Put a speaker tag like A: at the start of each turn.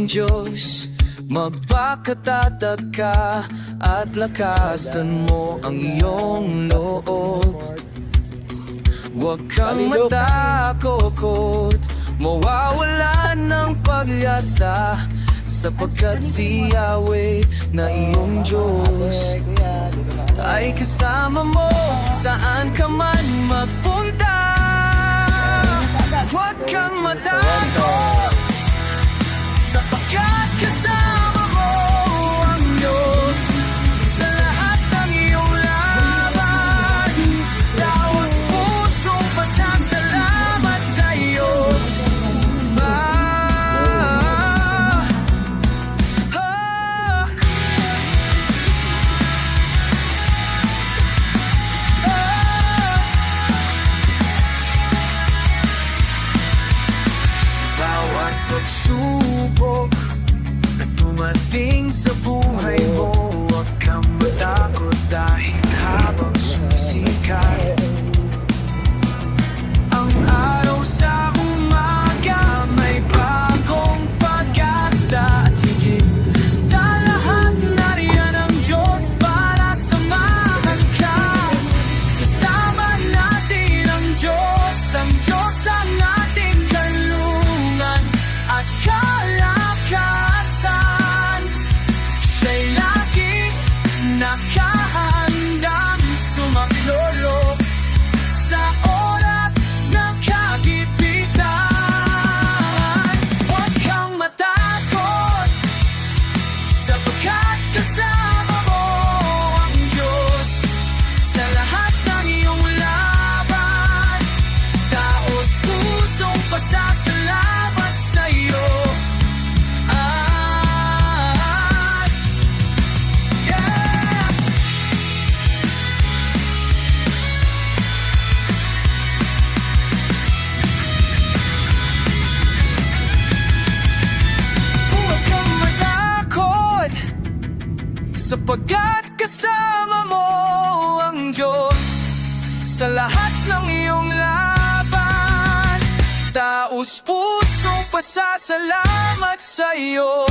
A: ng Diyos. Magpakatatag ka at lakasan mo ang iyong loob. Huwag kang matakot, mawawalan ng pag-asa, sapagkat si Yahweh na iyong Diyos ay kasama mo saan ka man magpunta. Huwag kang matakot, sapagkat kasama mo ang Diyos sa lahat ng iyong laban. Taos pusong pasasalamat sa iyo. Pagsubok na dumating sa buhay mo, huwag kang matakot dahil habang sumisikat ang araw sa umaga, may bagong pag-asa. At higit sa lahat, nariyan ang Diyos para samahan ka. Kasama natin ang Diyos ang ating kanlungan at kalakasan. Siya'y laging nakahandang sumaklolo sa oras ng kagipitan. Huwag kang matakot, sapagkat kasama mo ang Diyos sa lahat ng iyong laban. Taos pusong pasasalamat sa iyo. Sapagkat kasama mo ang Diyos sa lahat ng iyong laban. Taos pusong pasasalamat sa iyo.